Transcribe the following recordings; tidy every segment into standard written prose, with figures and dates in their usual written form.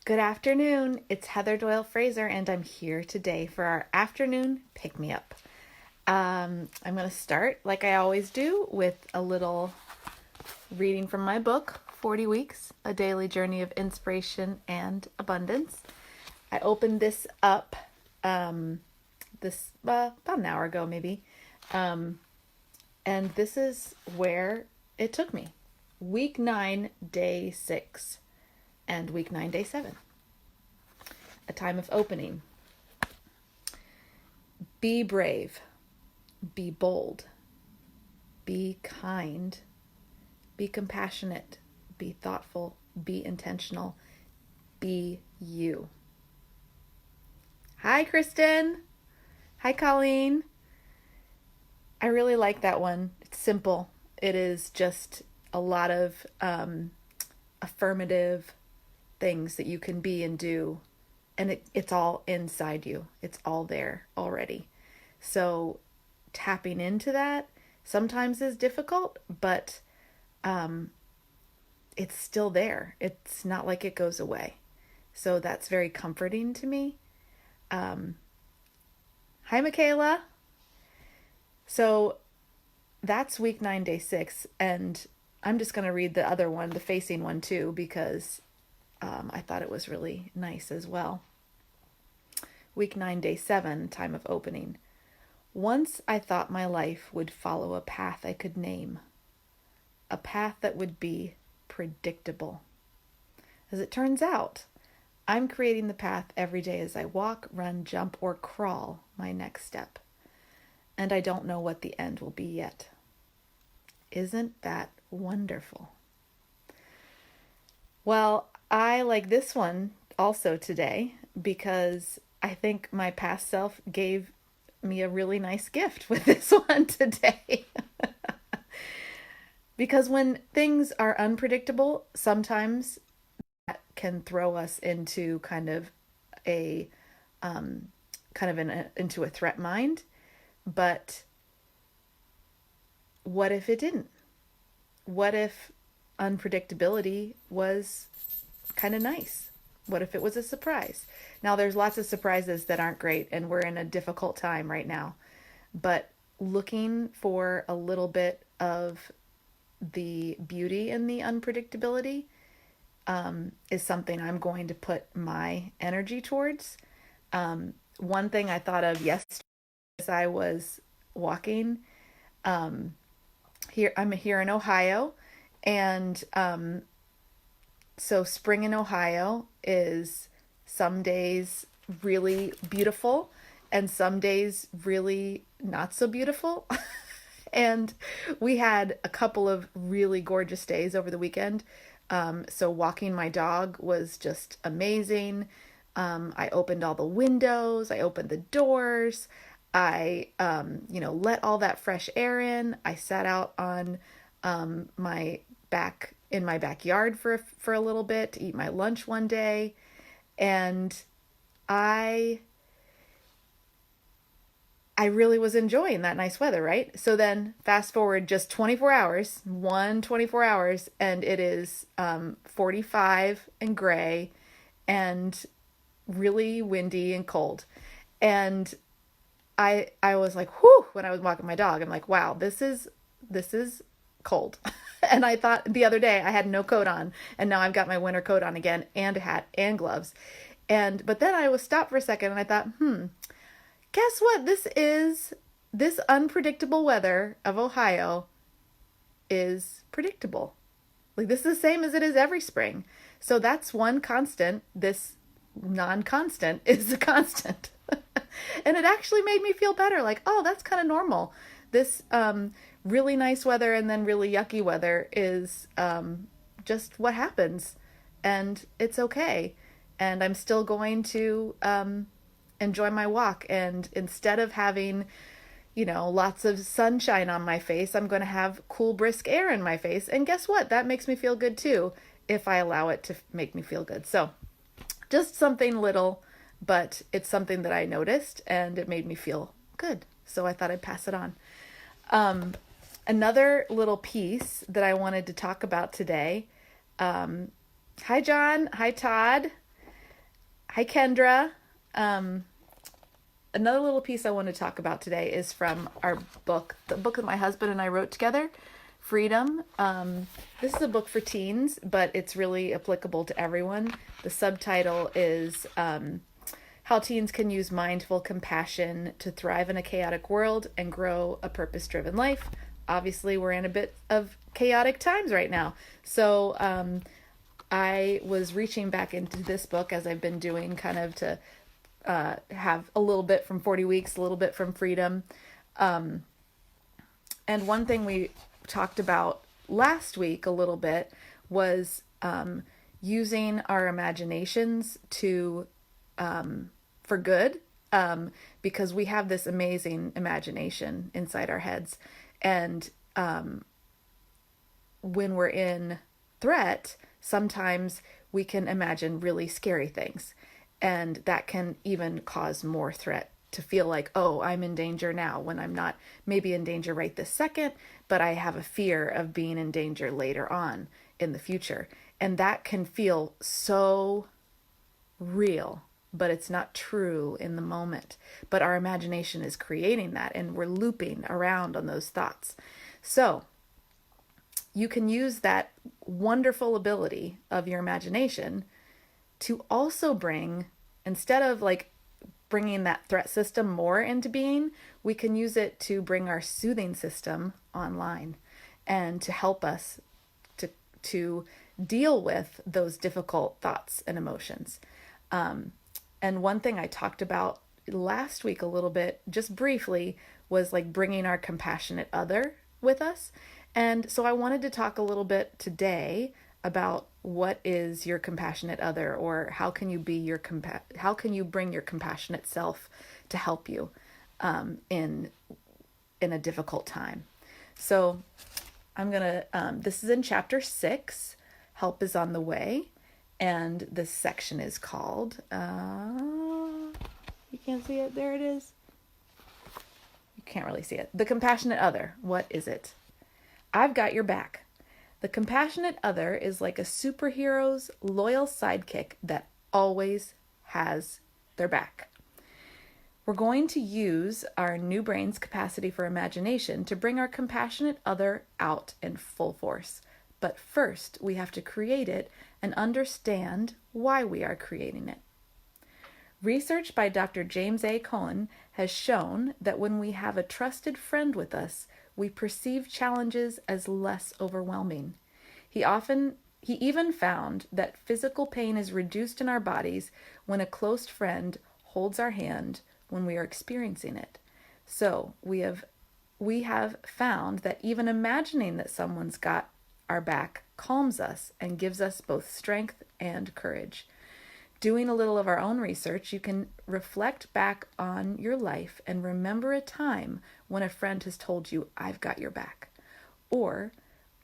Good afternoon. It's Heather Doyle Fraser, and I'm here today for our afternoon pick me up. I'm going to start, like I always do, with a little reading from my book, 40 Weeks A Daily Journey of Inspiration and Abundance. I opened this up about an hour ago, maybe, and this is where it took me. Week 9, day 6. And week 9, day 7. A time of opening. Be brave. Be bold. Be kind. Be compassionate. Be thoughtful. Be intentional. Be you. Hi, Kristen. Hi, Colleen. I really like that one. It's simple. It is just a lot of affirmative things that you can be and do, and it's all inside you. It's all there already. So tapping into that sometimes is difficult, but it's still there. It's not like it goes away. So that's very comforting to me. Hi, Michaela. So that's week 9, day 6, and I'm just going to read the other one, the facing one too, because I thought it was really nice as well. Week 9, day 7, time of opening. Once I thought my life would follow a path I could name, a path that would be predictable. As it turns out, I'm creating the path every day as I walk, run, jump, or crawl my next step. And I don't know what the end will be yet. Isn't that wonderful? Well, I like this one also today because I think my past self gave me a really nice gift with this one today. Because when things are unpredictable, sometimes that can throw us into into a threat mind. But what if it didn't? What if unpredictability was kind of nice? What if it was a surprise? Now, there's lots of surprises that aren't great, and we're in a difficult time right now. But looking for a little bit of the beauty in the unpredictability is something I'm going to put my energy towards. One thing I thought of yesterday as I was walking, I'm here in Ohio, and so spring in Ohio is some days really beautiful and some days really not so beautiful. And we had a couple of really gorgeous days over the weekend. So walking my dog was just amazing. I opened all the windows, I opened the doors, I let all that fresh air in. I sat out on in my backyard for a little bit to eat my lunch one day, and I really was enjoying that nice weather, right? So then fast forward just 24 hours, 24 hours, and it is 45 and gray and really windy and cold. And I was like, whew, when I was walking my dog, I'm like, wow, this is cold. And I thought the other day I had no coat on, and now I've got my winter coat on again and a hat and gloves. But then I was stopped for a second and I thought, guess what? This unpredictable weather of Ohio is predictable. Like, this is the same as it is every spring. So that's one constant. This non-constant is a constant. And it actually made me feel better. Like, oh, that's kind of normal. This really nice weather and then really yucky weather is just what happens. And it's okay. And I'm still going to enjoy my walk. And instead of having, lots of sunshine on my face, I'm going to have cool, brisk air in my face. And guess what? That makes me feel good too, if I allow it to make me feel good. So just something little, but it's something that I noticed and it made me feel good. So I thought I'd pass it on. Another little piece that I wanted to talk about today. Hi, John. Hi, Todd. Hi, Kendra. Um, Another little piece I want to talk about today is from our book, the book that my husband and I wrote together, Freedom. This is a book for teens, but it's really applicable to everyone. The subtitle is How Teens Can Use Mindful Compassion to Thrive in a Chaotic World and Grow a Purpose-Driven Life. Obviously, we're in a bit of chaotic times right now. So I was reaching back into this book as I've been doing, kind of to have a little bit from 40 Weeks, a little bit from Freedom. And one thing we talked about last week a little bit was using our imaginations to for good, because we have this amazing imagination inside our heads. And when we're in threat, sometimes we can imagine really scary things. And that can even cause more threat, to feel like, oh, I'm in danger now, when I'm not maybe in danger right this second, but I have a fear of being in danger later on in the future. And that can feel so real, but it's not true in the moment. But our imagination is creating that, and we're looping around on those thoughts. So you can use that wonderful ability of your imagination to also bring, instead of like bringing that threat system more into being, we can use it to bring our soothing system online and to help us to deal with those difficult thoughts and emotions. And one thing I talked about last week a little bit, just briefly, was like bringing our compassionate other with us. And so I wanted to talk a little bit today about what is your compassionate other, or how can you be your how can you bring your compassionate self to help you in a difficult time. So I'm gonna this is in chapter 6, Help is on the Way, and this section is called you can't see it, there it is, you can't really see it, the compassionate other. What is it? I've got your back. The compassionate other is like a superhero's loyal sidekick that always has their back. We're going to use our new brain's capacity for imagination to bring our compassionate other out in full force. But first, we have to create it and understand why we are creating it. Research by Dr. James A. Cohen has shown that when we have a trusted friend with us, we perceive challenges as less overwhelming. He even found that physical pain is reduced in our bodies when a close friend holds our hand when we are experiencing it. So we have found that even imagining that someone's got our back calms us and gives us both strength and courage. Doing a little of our own research, you can reflect back on your life and remember a time when a friend has told you, I've got your back. Or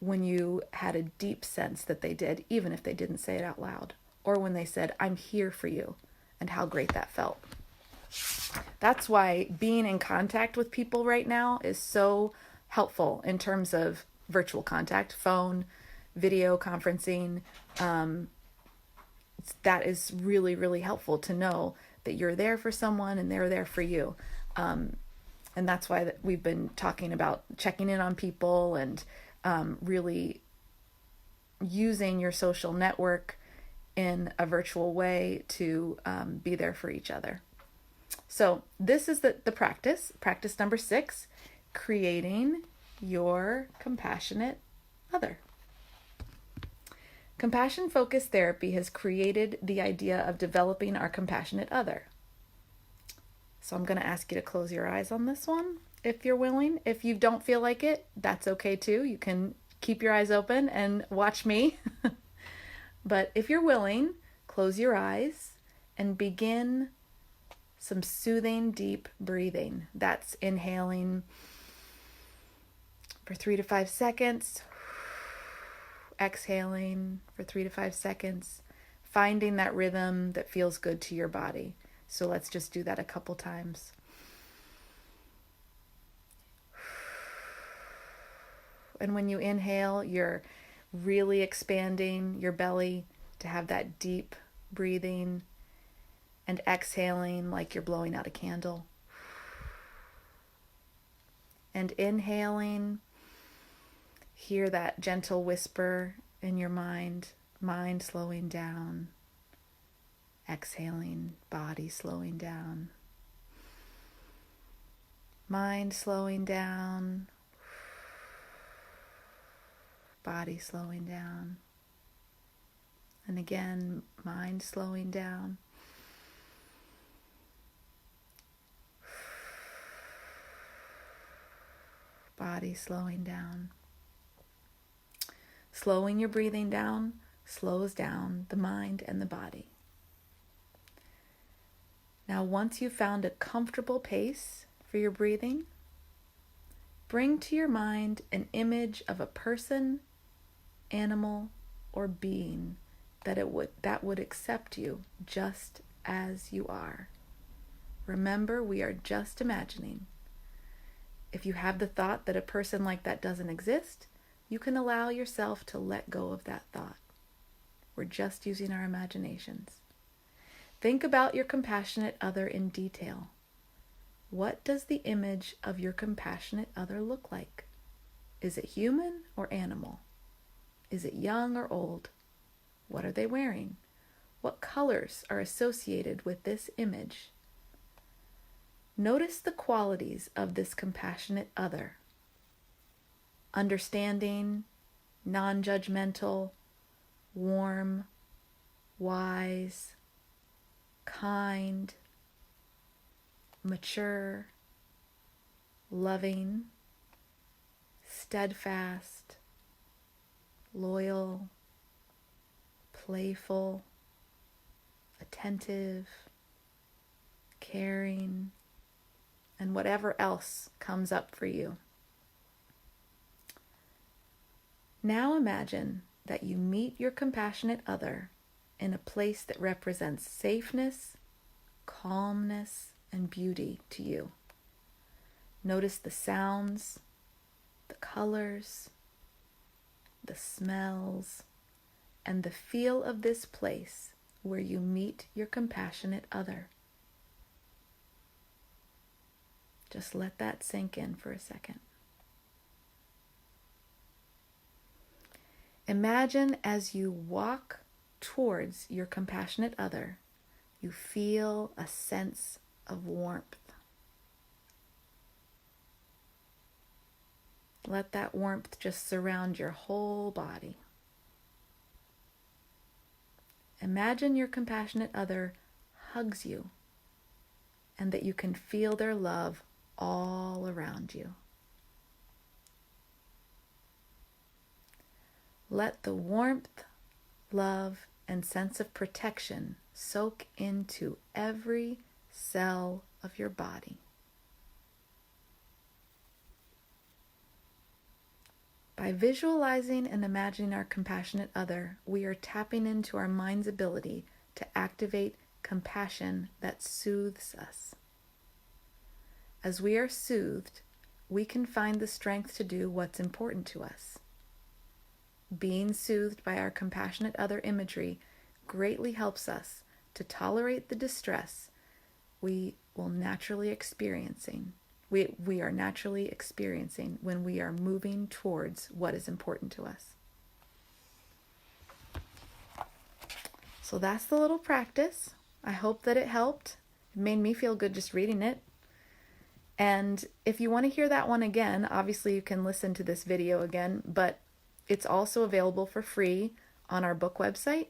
when you had a deep sense that they did, even if they didn't say it out loud. Or when they said, I'm here for you, and how great that felt. That's why being in contact with people right now is so helpful in terms of virtual contact, phone, video conferencing. That is really, really helpful to know that you're there for someone and they're there for you. And that's why we've been talking about checking in on people and really using your social network in a virtual way to be there for each other. So this is the practice number 6, creating your compassionate other. Compassion-focused therapy has created the idea of developing our compassionate other. So I'm going to ask you to close your eyes on this one, if you're willing. If you don't feel like it, that's okay too. You can keep your eyes open and watch me. But if you're willing, close your eyes and begin some soothing, deep breathing. That's inhaling for 3 to 5 seconds. Exhaling for 3 to 5 seconds, finding that rhythm that feels good to your body. So let's just do that a couple times. And when you inhale, you're really expanding your belly to have that deep breathing. And exhaling like you're blowing out a candle. And inhaling, hear that gentle whisper in your mind slowing down. Exhaling, body slowing down. Mind slowing down. Body slowing down. And again, mind slowing down. Body slowing down. Slowing your breathing down slows down the mind and the body. Now, once you've found a comfortable pace for your breathing, bring to your mind an image of a person, animal, or being that would accept you just as you are. Remember, we are just imagining. If you have the thought that a person like that doesn't exist, you can allow yourself to let go of that thought. We're just using our imaginations. Think about your compassionate other in detail. What does the image of your compassionate other look like? Is it human or animal? Is it young or old? What are they wearing? What colors are associated with this image? Notice the qualities of this compassionate other. Understanding, non-judgmental, warm, wise, kind, mature, loving, steadfast, loyal, playful, attentive, caring, and whatever else comes up for you. Now imagine that you meet your compassionate other in a place that represents safeness, calmness, and beauty to you. Notice the sounds, the colors, the smells, and the feel of this place where you meet your compassionate other. Just let that sink in for a second. Imagine as you walk towards your compassionate other, you feel a sense of warmth. Let that warmth just surround your whole body. Imagine your compassionate other hugs you and that you can feel their love all around you. Let the warmth, love, and sense of protection soak into every cell of your body. By visualizing and imagining our compassionate other, we are tapping into our mind's ability to activate compassion that soothes us. As we are soothed, we can find the strength to do what's important to us. Being soothed by our compassionate other imagery greatly helps us to tolerate the distress we are naturally experiencing when we are moving towards what is important to us. So that's the little practice. I hope that it helped. It made me feel good just reading it. And if you want to hear that one again, obviously you can listen to this video again, but it's also available for free on our book website,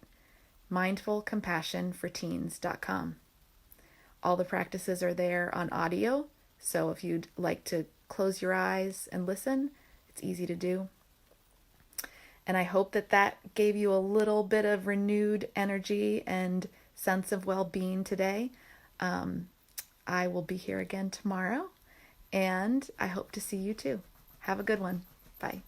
mindfulcompassionforteens.com. All the practices are there on audio, so if you'd like to close your eyes and listen, it's easy to do. And I hope that that gave you a little bit of renewed energy and sense of well-being today. I will be here again tomorrow, and I hope to see you too. Have a good one. Bye.